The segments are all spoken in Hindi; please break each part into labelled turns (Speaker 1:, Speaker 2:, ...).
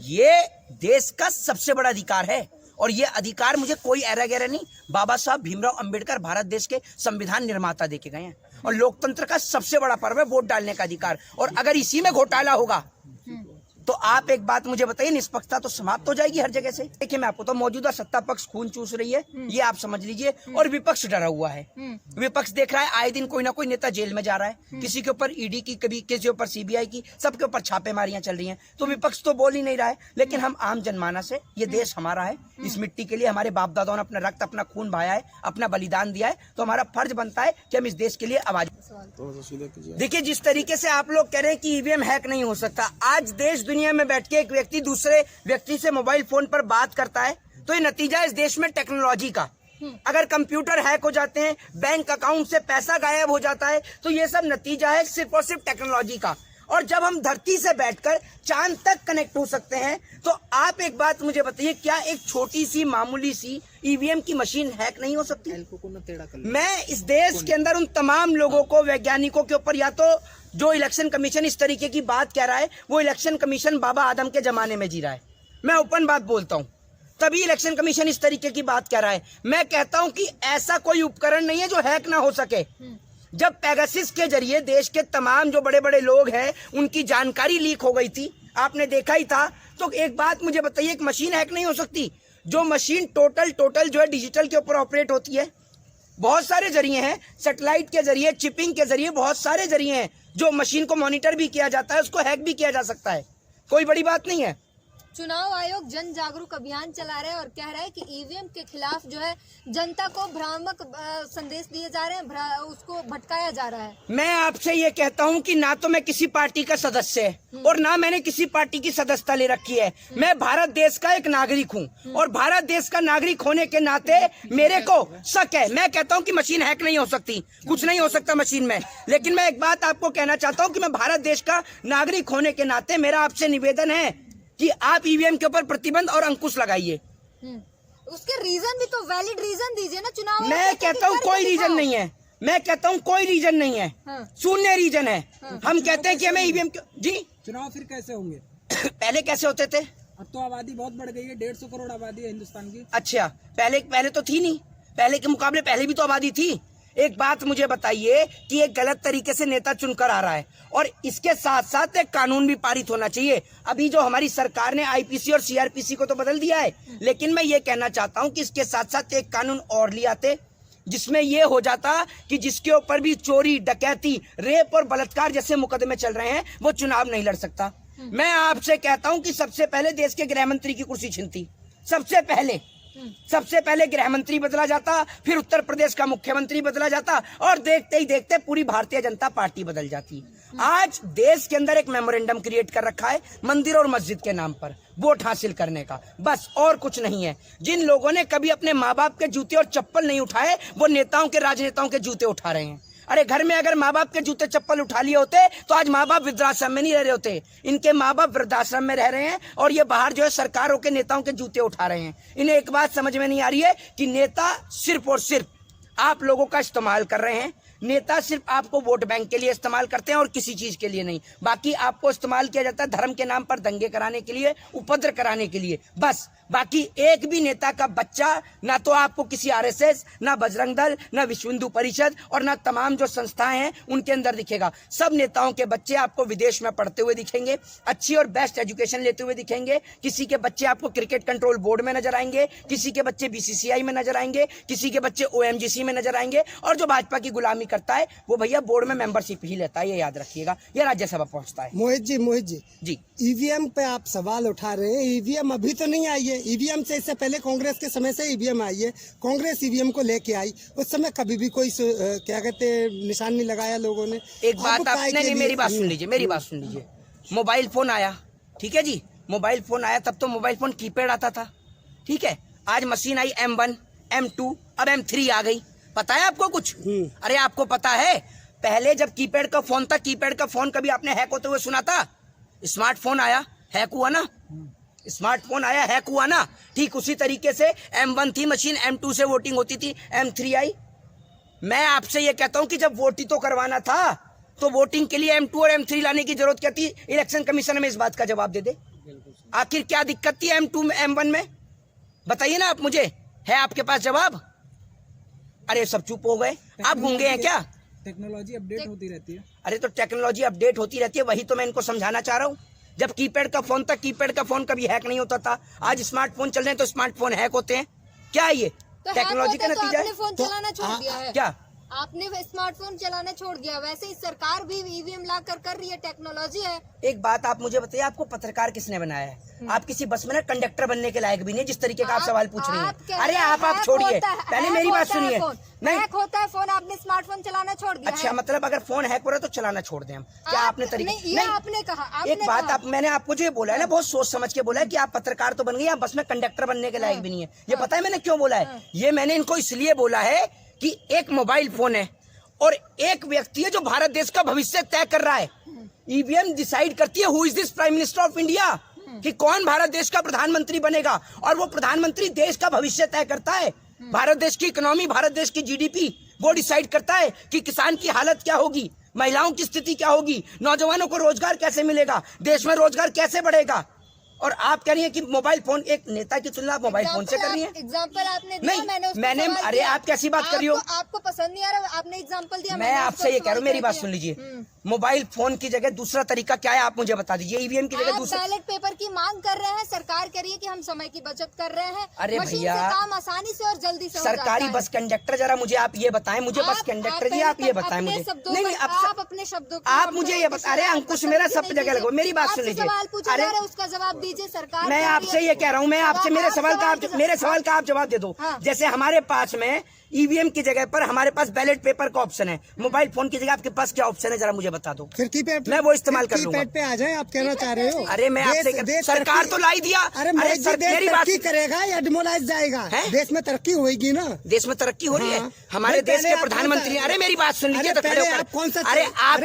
Speaker 1: ये देश का सबसे बड़ा अधिकार है और ये अधिकार मुझे कोई एरा गैरा नहीं, बाबा साहब भीमराव अंबेडकर भारत देश के संविधान निर्माता देके गए हैं। और लोकतंत्र का सबसे बड़ा पर्व है वोट डालने का अधिकार। और अगर इसी में घोटाला होगा तो आप एक बात मुझे बताइए, निष्पक्षता तो समाप्त हो जाएगी हर जगह से। देखिए मैं आपको तो मौजूदा सत्ता पक्ष खून चूस रही है, ये आप समझ लीजिए, और विपक्ष डरा हुआ है। विपक्ष देख रहा है आए दिन कोई ना कोई नेता जेल में जा रहा है, किसी के ऊपर ईडी की, कभी किसी के ऊपर सीबीआई की, सबके ऊपर छापेमारियां चल रही हैं। तो विपक्ष तो बोल ही नहीं रहा है, लेकिन हम आम जनमानस है, ये देश हमारा है, इस मिट्टी के लिए हमारे बाप दादाओं ने अपना रक्त, अपना खून बहाया है, अपना बलिदान दिया है, तो हमारा फर्ज बनता है कि हम इस देश के लिए आवाज। देखिए जिस तरीके से आप लोग कह रहे हैं कि ईवीएम हैक नहीं हो सकता, आज देश दुनिया में बैठ के एक व्यक्ति दूसरे व्यक्ति से मोबाइल फोन पर बात करता है, तो ये नतीजा इस देश में टेक्नोलॉजी का। अगर कंप्यूटर हैक हो जाते हैं, बैंक अकाउंट से पैसा गायब हो जाता है, तो ये सब नतीजा है सिर्फ और सिर्फ टेक्नोलॉजी का। और जब हम धरती से बैठकर चांद तक कनेक्ट हो सकते हैं, तो आप एक बात मुझे बताइए, क्या एक छोटी सी मामूली सी ईवीएम की मशीन हैक नहीं हो सकती? मैं इस देश के अंदर उन तमाम लोगों को, वैज्ञानिकों के ऊपर, या तो जो इलेक्शन कमीशन इस तरीके की बात कह रहा है, वो इलेक्शन कमीशन बाबा आदम के जमाने में जी रहा है। मैं ओपन बात बोलता हूँ, तभी इलेक्शन कमीशन इस तरीके की बात कह रहा है। मैं कहता हूँ कि ऐसा कोई उपकरण नहीं है जो हैक ना हो सके। जब पेगासस के जरिए देश के तमाम जो बड़े बड़े लोग हैं उनकी जानकारी लीक हो गई थी, आपने देखा ही था, तो एक बात मुझे बताइए, एक मशीन हैक नहीं हो सकती? जो मशीन टोटल जो है डिजिटल के ऊपर ऑपरेट होती है, बहुत सारे जरिए हैं, सैटेलाइट के जरिए, चिपिंग के जरिए, बहुत सारे जरिए हैं, जो मशीन को मॉनिटर भी किया जाता है, उसको हैक भी किया जा सकता है, कोई बड़ी बात नहीं है।
Speaker 2: चुनाव आयोग जन जागरूक अभियान चला रहा है और कह रहा है कि ईवीएम के खिलाफ जो है जनता को भ्रामक संदेश दिए जा रहे हैं, उसको भटकाया जा रहा है।
Speaker 1: मैं आपसे ये कहता हूँ कि ना तो मैं किसी पार्टी का सदस्य है और ना मैंने किसी पार्टी की सदस्यता ले रखी है। मैं भारत देश का एक नागरिक हूँ और भारत देश का नागरिक होने के नाते मेरे को शक है। मैं कहता हूँ कि मशीन हैक नहीं हो सकती, कुछ नहीं हो सकता मशीन में, लेकिन मैं एक बात आपको कहना चाहता हूँ कि मैं भारत देश का नागरिक होने के नाते मेरा आपसे निवेदन है कि आप ईवीएम के ऊपर प्रतिबंध और अंकुश लगाइए।
Speaker 2: उसके रीजन भी तो वैलिड रीजन दीजिए ना। चुनाव
Speaker 1: मैं कहता हूँ कोई रीजन नहीं है, मैं कहता हूँ कोई रीजन नहीं है, शून्य रीजन है। हम कहते हैं कि हमें ईवीएम जी
Speaker 3: चुनाव फिर कैसे होंगे?
Speaker 1: पहले कैसे होते थे?
Speaker 3: अब तो आबादी बहुत बढ़ गई है, 150 करोड़ आबादी है हिंदुस्तान की।
Speaker 1: अच्छा, पहले तो थी नहीं, पहले के मुकाबले पहले भी तो आबादी थी। एक बात मुझे बताइए कि एक गलत तरीके से नेता चुनकर आ रहा है और इसके साथ साथ एक कानून भी पारित होना चाहिए। अभी जो हमारी सरकार ने आईपीसी और सीआरपीसी को तो बदल दिया है, लेकिन मैं ये कहना चाहता हूं कि इसके साथ साथ एक कानून और ले आते जिसमें ये हो जाता कि जिसके ऊपर भी चोरी, डकैती, रेप और बलात्कार जैसे मुकदमे चल रहे हैं वो चुनाव नहीं लड़ सकता। मैं आपसे कहता हूं कि सबसे पहले देश के गृह मंत्री की कुर्सी छिनती, सबसे पहले गृह मंत्री बदला जाता, फिर उत्तर प्रदेश का मुख्यमंत्री बदला जाता और देखते ही देखते पूरी भारतीय जनता पार्टी बदल जाती। आज देश के अंदर एक मेमोरेंडम क्रिएट कर रखा है मंदिर और मस्जिद के नाम पर वोट हासिल करने का, बस और कुछ नहीं है। जिन लोगों ने कभी अपने माँ बाप के जूते और चप्पल नहीं उठाए, वो नेताओं के, राजनेताओं के जूते उठा रहे हैं। अरे घर में अगर माँ बाप के जूते चप्पल उठा लिए होते तो आज माँ बाप वृद्धाश्रम में नहीं रह रहे होते। इनके माँ बाप वृद्धाश्रम में रह रहे हैं और ये बाहर जो है सरकारों के, नेताओं के जूते उठा रहे हैं। इन्हें एक बात समझ में नहीं आ रही है कि नेता सिर्फ और सिर्फ आप लोगों का इस्तेमाल कर रहे हैं। नेता सिर्फ आपको वोट बैंक के लिए इस्तेमाल करते हैं और किसी चीज के लिए नहीं। बाकी आपको इस्तेमाल किया जाता है धर्म के नाम पर दंगे कराने के लिए, उपद्रव कराने के लिए, बस। बाकी एक भी नेता का बच्चा ना तो आपको किसी आरएसएस, ना बजरंग दल, ना विश्व हिंदू परिषद और ना तमाम जो संस्थाएं हैं उनके अंदर दिखेगा। सब नेताओं के बच्चे आपको विदेश में पढ़ते हुए दिखेंगे, अच्छी और बेस्ट एजुकेशन लेते हुए दिखेंगे। किसी के बच्चे आपको क्रिकेट कंट्रोल बोर्ड में नजर आएंगे, किसी के बच्चे बीसीसीआई में नजर आएंगे, किसी के बच्चे ओएमजीसी में नजर आएंगे। और जो भाजपा की गुलामी करता है वो भैया बोर्ड में मेंबरशिप ही लेता है, ये याद रखिएगा। ये राज्यसभा पहुंचता है।
Speaker 4: मोहित जी ईवीएम पे आप सवाल उठा रहे हैं। ईवीएम अभी तो नहीं आई है, ईवीएम से इससे पहले कांग्रेस के समय से ईवीएम आई है। कांग्रेस ईवीएम को लेके आई, उस समय कभी भी कोई क्या कहते हैं निशान नहीं लगाया लोगों ने।
Speaker 1: एक बात आपने, मेरी बात सुन लीजिए, मोबाइल फोन आया, ठीक है जी, मोबाइल फोन आया तब तो मोबाइल फोन कीपैड आता था, ठीक है। आज मशीन आई M1, M2, अब M3 आ गई। पता है आपको कुछ? अरे आपको पता है पहले जब कीपैड का फोन था, कीपैड का फोन कभी आपने हैक होते हुए सुना था? स्मार्टफोन आया, हैक हुआ ना, स्मार्टफोन आया, हैक हुआ ना। ठीक उसी तरीके से M1 थी मशीन, M2 से वोटिंग होती थी, M3 आई। मैं आपसे ये कहता हूं कि जब वोटिंग तो करवाना था तो वोटिंग के लिए M2 और M3 लाने की जरूरत क्या थी? इलेक्शन कमीशन में इस बात का जवाब दे दे। आखिर क्या दिक्कत थी M2 में M1 में? बताइए ना आप मुझे, है आपके पास जवाब? अरे सब चुप हो गए, आप गूंगे हैं क्या?
Speaker 3: टेक्नोलॉजी अपडेट होती रहती है।
Speaker 1: अरे तो टेक्नोलॉजी अपडेट होती रहती है, वही तो मैं इनको समझाना चाह रहा हूँ। जब कीपैड का फोन था, कीपैड का फोन कभी हैक नहीं होता था। आज स्मार्टफोन चल रहे हैं तो स्मार्टफोन हैक होते हैं। क्या है ये?
Speaker 2: तो
Speaker 1: टेक्नोलॉजी का नतीजा
Speaker 2: आपने
Speaker 1: है।
Speaker 2: फोन चलाना छोड़ दिया है।
Speaker 1: क्या?
Speaker 2: आपने स्मार्टफोन चलाना छोड़ दिया। वैसे ही सरकार भी ईवीएम ला कर रही है, टेक्नोलॉजी है।
Speaker 1: एक बात आप मुझे बताइए, आपको पत्रकार किसने बनाया है? आप किसी बस में ना कंडक्टर बनने के लायक भी नहीं, जिस तरीके का आप सवाल पूछ रही हैं। अरे आप छोड़िए, पहले मेरी बात सुनिए।
Speaker 2: नहीं हैक होता है फोन, आपने स्मार्टफोन चलाना छोड़ दिया।
Speaker 1: अच्छा, मतलब अगर फोन हैक हो रहा है तो चलाना छोड़ दें हम? क्या आपने तरीके
Speaker 2: नहीं, आपने कहा।
Speaker 1: एक बात आप, मैंने आपको जो ये बोला है ना, बहुत सोच समझ के बोला है कि आप पत्रकार तो बन गई, आप बस में कंडक्टर बनने के लायक भी नहीं है। ये पता है मैंने क्यों बोला है? ये मैंने इनको इसलिए बोला है कि एक मोबाइल फोन है और एक व्यक्ति है जो भारत देश का भविष्य तय कर रहा है। ईवीएम डिसाइड करती है who is this prime minister of India, कि कौन भारत देश का प्रधानमंत्री बनेगा। और वो प्रधानमंत्री देश का भविष्य तय करता है। भारत देश की इकोनॉमी, भारत देश की जीडीपी वो डिसाइड करता है कि किसान की हालत क्या होगी, महिलाओं की स्थिति क्या होगी, नौजवानों को रोजगार कैसे मिलेगा, देश में रोजगार कैसे बढ़ेगा। और आप कह रही हैं कि मोबाइल फोन, एक नेता की तुलना आप मोबाइल फोन से कर रही हैं।
Speaker 2: एग्जाम्पल आपने दिया,
Speaker 1: नहीं मैंने अरे आप कैसी बात कर रही हो?
Speaker 2: आपको पसंद नहीं आ रहा, आपने एग्जाम्पल दिया।
Speaker 1: मैं आपसे ये कह रहा हूँ, मेरी बात सुन लीजिए। मोबाइल फोन की जगह दूसरा तरीका क्या है, आप मुझे बता दीजिए। ईवीएम की जगह दूसरा,
Speaker 2: बैलेट पेपर की मांग कर रहे हैं, सरकार कह रही है कि हम समय की बचत कर रहे हैं।
Speaker 1: अरे भैया,
Speaker 2: काम आसानी से और जल्दी से
Speaker 1: सरकारी बस कंडक्टर, जरा मुझे आप ये बताएं, मुझे बस कंडक्टर जी आप ये बताएं मुझे। नहीं
Speaker 2: आप अपने शब्दों,
Speaker 1: आप मुझे ये बता। अरे अंकुश मेरा सब जगह लगो, मेरी बात सुन लीजिए।
Speaker 2: सवाल पूछा जा रहा है, उसका जवाब दीजिए। सरकार,
Speaker 1: मैं आपसे ये कह रहा हूँ, मैं आपसे मेरे सवाल का आप जवाब दे दो। जैसे हमारे पास में ईवीएम की जगह पर हमारे पास बैलेट पेपर का ऑप्शन है, मोबाइल फोन की जगह आपके पास क्या ऑप्शन है, जरा मुझे बता दो।
Speaker 4: फिर कीपैड,
Speaker 1: मैं वो इस्तेमाल कर लूंगा।
Speaker 4: कीपैड पे आ जाए, आप कहना चाह रहे हो?
Speaker 1: अरे मैं आपसे, सरकार तो लाई दिया।
Speaker 4: अरे मेरी बात करेगा या डिमोलाइज जाएगा? देश में तरक्की होगी ना,
Speaker 1: देश में तरक्की हो रही है। हमारे देश के प्रधानमंत्री, अरे मेरी बात सुन लीजिए।
Speaker 4: आप कौन सा,
Speaker 1: अरे आप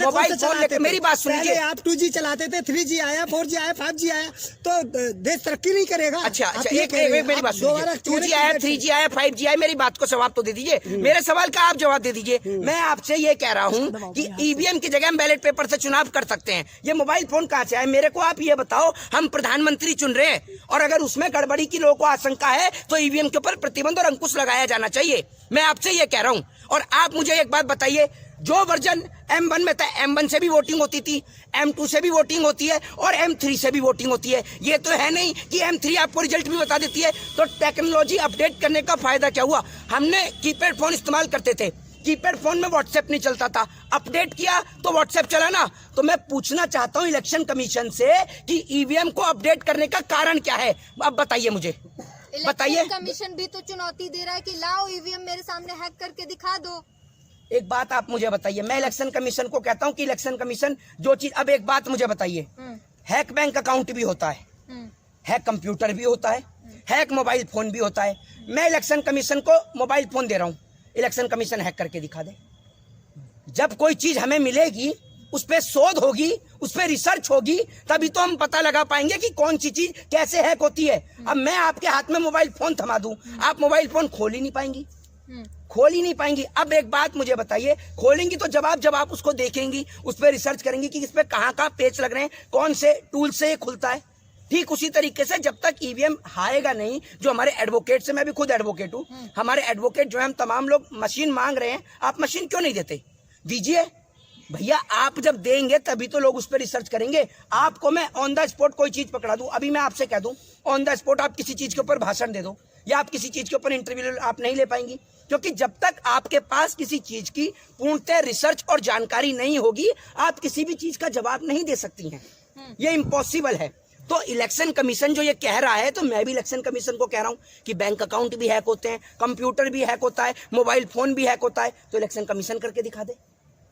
Speaker 1: मोबाइल फोन लेकर, मेरी बात सुन लीजिए।
Speaker 4: आप 2G चलाते थे, 3G आया, 4G आया, 5G आया, तो देश तरक्की नहीं करेगा।
Speaker 1: अच्छा, एक मेरी बात सुनिए। 2G आया, 3G आया, 5G आया, मेरी बात को जवाब तो दे दीजिए। मेरे सवाल का आप जवाब दे दीजिए। मैं आपसे ये कह रहा हूँ कि ईवीएम की जगह हम बैलेट पेपर से चुनाव कर सकते हैं। ये मोबाइल फोन कहाँ से आए? मेरे को आप ये बताओ। हम प्रधानमंत्री चुन रहे हैं और अगर उसमें गड़बड़ी की लोगों को आशंका है तो ईवीएम के ऊपर प्रतिबंध और अंकुश लगाया जाना चाहिए। मैं आपसे ये कह रहा हूँ। और आप मुझे एक बात बताइए, जो वर्जन M1 में था, M1 से भी वोटिंग होती थी, M2 से भी वोटिंग होती है और M3 से भी वोटिंग होती है। ये तो है नहीं कि M3 आपको रिजल्ट भी बता देती है। तो टेक्नोलॉजी अपडेट करने का फायदा क्या हुआ? हमने कीपैड फोन इस्तेमाल करते थे, कीपैड फोन में व्हाट्सएप नहीं चलता था, अपडेट किया तो व्हाट्सएप चला ना। तो मैं पूछना चाहता हूँ इलेक्शन कमीशन से कि ईवीएम को अपडेट करने का कारण क्या है? अब बताइए मुझे, बताइए।
Speaker 2: कमीशन भी तो चुनौती दे रहा है कि लाओ ईवीएम मेरे सामने हैक करके दिखा दो।
Speaker 1: एक बात आप मुझे बताइए, मैं इलेक्शन कमीशन को कहता हूं कि इलेक्शन कमीशन जो चीज, अब एक बात मुझे बताइए, हैक बैंक अकाउंट भी होता है, हैक कंप्यूटर भी होता है, हैक मोबाइल फोन भी होता है। मैं इलेक्शन कमीशन को मोबाइल फोन दे रहा हूं, इलेक्शन कमीशन हैक करके दिखा दे। जब कोई चीज हमें मिलेगी, उस पर शोध होगी, उस पर रिसर्च होगी, तभी तो हम पता लगा पाएंगे कि कौन सी चीज कैसे हैक होती है। अब मैं आपके हाथ में मोबाइल फोन थमा दूं, आप मोबाइल फोन खोल ही नहीं पाएंगी, खोल ही नहीं पाएंगी। अब एक बात मुझे बताइए, खोलेंगी तो जब आप उसको देखेंगी, उस पर रिसर्च करेंगी कि इस पे कहाँ पेच लग रहे हैं, कौन से टूल से ये खुलता है। ठीक उसी तरीके से जब तक ईवीएम आएगा नहीं, जो हमारे एडवोकेट से, मैं भी खुद एडवोकेट हूँ, हमारे एडवोकेट जो है, हम तमाम लोग मशीन मांग रहे हैं, आप मशीन क्यों नहीं देते? दीजिए भैया, आप जब देंगे तभी तो लोग उस पर रिसर्च करेंगे। आपको मैं ऑन द स्पॉट कोई चीज पकड़ा दूं, अभी मैं आपसे कह दूं ऑन द स्पॉट आप किसी चीज के ऊपर भाषण दे दो या आप किसी चीज के ऊपर इंटरव्यू आप नहीं ले पाएंगी, क्योंकि जब तक आपके पास किसी चीज की पूर्णतः रिसर्च और जानकारी नहीं होगी, आप किसी भी चीज का जवाब नहीं दे सकती हैं। ये इम्पॉसिबल है। तो इलेक्शन कमीशन जो ये कह रहा है, तो मैं भी इलेक्शन कमीशन को कह रहा हूं कि बैंक अकाउंट भी हैक होते हैं, कंप्यूटर भी हैक होता है, मोबाइल फोन भी हैक होता है, तो इलेक्शन कमीशन करके दिखा दे।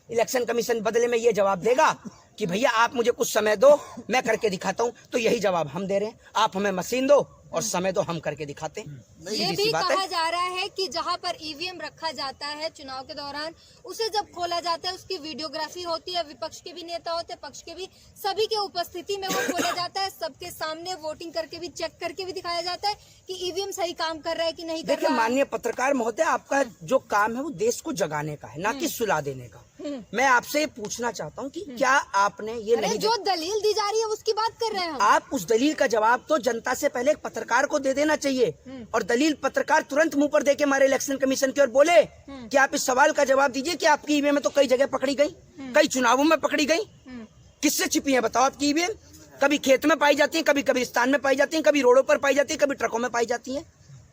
Speaker 1: इलेक्शन कमीशन बदले में ये जवाब देगा कि भैया आप मुझे कुछ समय दो, मैं करके दिखाता हूं। तो यही जवाब हम दे रहे हैं, आप हमें मशीन दो और समय तो हम करके दिखाते हैं।
Speaker 2: ये भी कहा जा रहा है कि जहां पर ईवीएम रखा जाता है चुनाव के दौरान, उसे जब खोला जाता है उसकी वीडियोग्राफी होती है, विपक्ष के भी नेता होते हैं, पक्ष के भी, सभी के उपस्थिति में वो खोला जाता है, सबके सामने वोटिंग करके भी, चेक करके भी दिखाया जाता है कि ईवीएम सही काम कर रहा है कि नहीं कर रहा है।
Speaker 1: देखिए माननीय पत्रकार महोदय, आपका जो काम है वो देश को जगाने का है, ना कि सुला देने का। मैं आपसे ये पूछना चाहता हूँ कि क्या आपने ये
Speaker 2: अरे
Speaker 1: नहीं
Speaker 2: जो दलील दी जा रही है उसकी बात कर रहे हैं हम।
Speaker 1: आप उस दलील का जवाब तो जनता से पहले एक पत्रकार को दे देना चाहिए और दलील पत्रकार तुरंत मुंह पर देके मारे इलेक्शन कमीशन की और बोले कि आप इस सवाल का जवाब दीजिए कि आपकी ईवीएम में तो कई जगह पकड़ी गई, कई चुनावों में पकड़ी गई, किससे छिपी है बताओ आपकी ईवीएम? कभी खेत में पाई जाती है, कभी कब्रिस्तान में पाई जाती है, कभी रोडों पर पाई जाती है, कभी ट्रकों में पाई जाती है।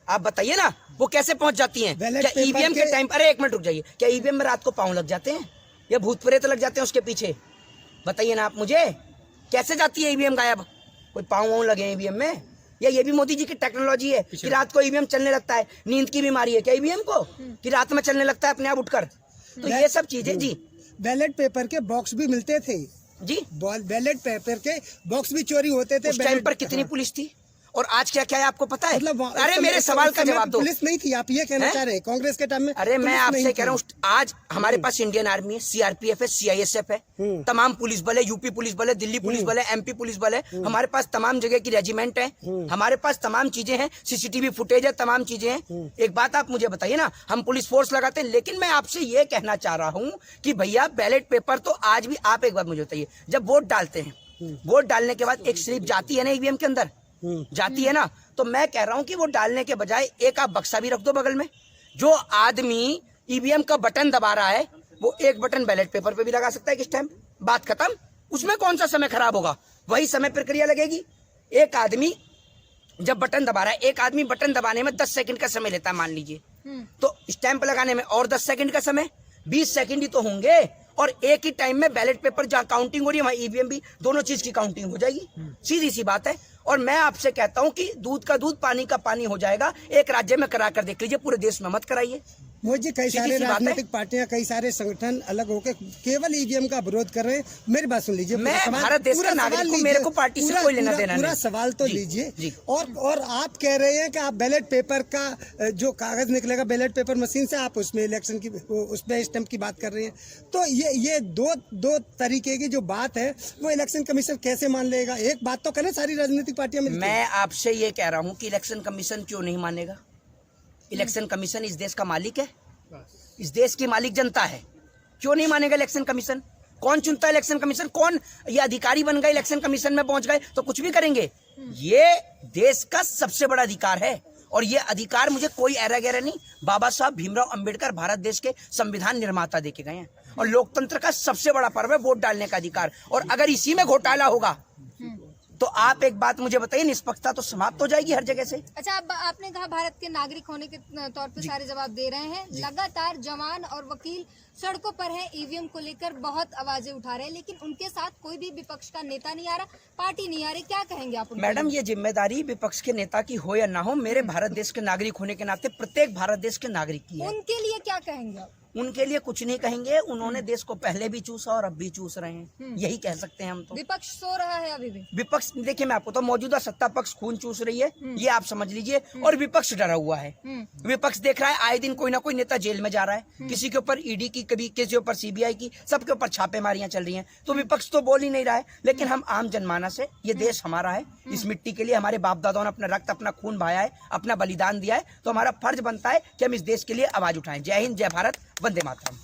Speaker 1: आप बताइए ना वो कैसे पहुंच जाती हैं? क्या ईवीएम के टाइम, अरे एक मिनट रुक जाइए, क्या ईवीएम में रात को पांव लग जाते हैं या भूत प्रेत लग जाते हैं उसके पीछे? बताइए ना आप मुझे, कैसे जाती है ईवीएम गायब? कोई पाँव वाँव लगे ईवीएम में? या ये भी मोदी जी की टेक्नोलॉजी है कि रात को ईवीएम चलने लगता है? नींद की बीमारी है क्या ईवीएम को कि रात में चलने लगता है अपने आप उठकर? तो ये सब चीजें जी।
Speaker 4: बैलेट पेपर के बॉक्स भी मिलते थे
Speaker 1: जी,
Speaker 4: बैलेट पेपर के बॉक्स भी चोरी होते थे।
Speaker 1: उस टाइम पर कितनी पुलिस थी और आज क्या क्या है आपको पता है?
Speaker 4: मतलब
Speaker 1: अरे मेरे सवाल का जवाब दो।
Speaker 4: पुलिस नहीं थी, आप ये कहना चाह रहे हैं कांग्रेस के टाइम में?
Speaker 1: अरे मैं आपसे कह रहा हूँ, आज हमारे पास इंडियन आर्मी है, सीआरपीएफ है, सीआईएसएफ है, तमाम पुलिस बल है, यूपी पुलिस बल है, दिल्ली पुलिस बल है, एमपी पुलिस बल है, हमारे पास तमाम जगह की रेजिमेंट है, हमारे पास तमाम चीजें हैं, सीसीटीवी फुटेज है, तमाम चीजें हैं। एक बात आप मुझे बताइए ना, हम पुलिस फोर्स लगाते हैं, लेकिन मैं आपसे ये कहना चाह रहा हूँ कि भैया बैलेट पेपर तो आज भी, आप एक बात मुझे बताइए, जब वोट डालते हैं, वोट डालने के बाद एक स्लिप जाती है ना ईवीएम के अंदर, जाती है ना, तो मैं कह रहा हूं कि वो डालने के बजाय एक आप बक्सा भी रख दो बगल में। जो आदमी ईवीएम का बटन दबा रहा है वो एक बटन बैलेट पेपर पे भी लगा सकता है किस टाइम, बात खत्म। उसमें कौन सा समय खराब होगा? वही समय प्रक्रिया लगेगी। एक आदमी जब बटन दबा रहा है, एक आदमी बटन दबाने में 10 सेकंड का समय लेता है मान लीजिए, तो स्टैंप लगाने में और 10 सेकंड का समय, 20 सेकंड ही तो होंगे। और एक ही टाइम में बैलेट पेपर जहाँ काउंटिंग हो रही है वहाँ ईवीएम भी, दोनों चीज की काउंटिंग हो जाएगी। सीधी सी बात है। और मैं आपसे कहता हूं कि दूध का दूध पानी का पानी हो जाएगा। एक राज्य में करा कर देख लीजिए, पूरे देश में मत कराइए।
Speaker 4: मुझे कई सारे राजनीतिक पार्टियां, कई सारे संगठन अलग होकर केवल ईवीएम का विरोध कर रहे हैं। मेरी बात सुन लीजिए,
Speaker 1: मैं भारत देश का नागरिक हूं, मेरे को पार्टी से कोई लेना देना नहीं।
Speaker 4: पूरा सवाल तो लीजिए। और आप कह रहे हैं कि आप बैलेट पेपर का जो कागज निकलेगा बैलेट पेपर मशीन से, आप उसमें इलेक्शन की उसमें स्टैंप की बात कर रहे हैं। तो ये दो तरीके की जो बात है वो इलेक्शन कमीशन कैसे मान लेगा? एक बात तो करें, सारी राजनीतिक पार्टियां मिलकर।
Speaker 1: मैं आपसे ये कह रहा हूं कि इलेक्शन कमीशन क्यों नहीं मानेगा? इलेक्शन कमीशन इस देश का मालिक है, इस देश की मालिक जनता है। क्यों नहीं मानेगा इलेक्शन कमीशन? कौन चुनता है इलेक्शन कमीशन? कौन ये अधिकारी बन गए, इलेक्शन कमीशन में पहुंच गए तो कुछ भी करेंगे? ये देश का सबसे बड़ा अधिकार है और ये अधिकार मुझे कोई एरा गैरा नहीं, बाबा साहब भीमराव अंबेडकर भारत देश के संविधान निर्माता देके गए हैं। और लोकतंत्र का सबसे बड़ा पर्व है वोट डालने का अधिकार। और अगर इसी में घोटाला होगा तो आप एक बात मुझे बताइए, निष्पक्षता तो समाप्त हो जाएगी हर जगह से।
Speaker 2: अच्छा, अब आपने कहा भारत के नागरिक होने के तौर पे सारे जवाब दे रहे हैं। लगातार जवान और वकील सड़कों पर हैं, ईवीएम को लेकर बहुत आवाजें उठा रहे हैं, लेकिन उनके साथ कोई भी विपक्ष का नेता नहीं आ रहा, पार्टी नहीं आ रही। क्या कहेंगे आप?
Speaker 1: मैडम, ये जिम्मेदारी विपक्ष के नेता की हो या ना हो, मेरे भारत देश के नागरिक होने के नाते प्रत्येक भारत देश के नागरिक की है।
Speaker 2: उनके लिए क्या कहेंगे आप?
Speaker 1: उनके लिए कुछ नहीं कहेंगे। उन्होंने देश को पहले भी चूसा और अब भी चूस रहे हैं, यही कह सकते हैं हम तो।
Speaker 2: विपक्ष सो रहा है अभी भी।
Speaker 1: विपक्ष, देखिए मैं आपको तो मौजूदा सत्ता पक्ष खून चूस रही है, ये आप समझ लीजिए। और विपक्ष डरा हुआ है। विपक्ष देख रहा है आए दिन कोई ना कोई नेता जेल में जा रहा है, किसी के ऊपर ईडी की, कभी किसी के ऊपर सीबीआई की, सबके ऊपर छापेमारियां चल रही हैं। तो विपक्ष तो बोल ही नहीं रहा है, लेकिन हम आम जनमानस है, ये देश हमारा है, इस मिट्टी के लिए हमारे बाप दादाओं ने अपना रक्त, अपना खून बहाया है, अपना बलिदान दिया है, तो हमारा फर्ज बनता है कि हम इस देश के लिए आवाज उठाएं। जय हिंद, जय भारत, वंदे मातरम।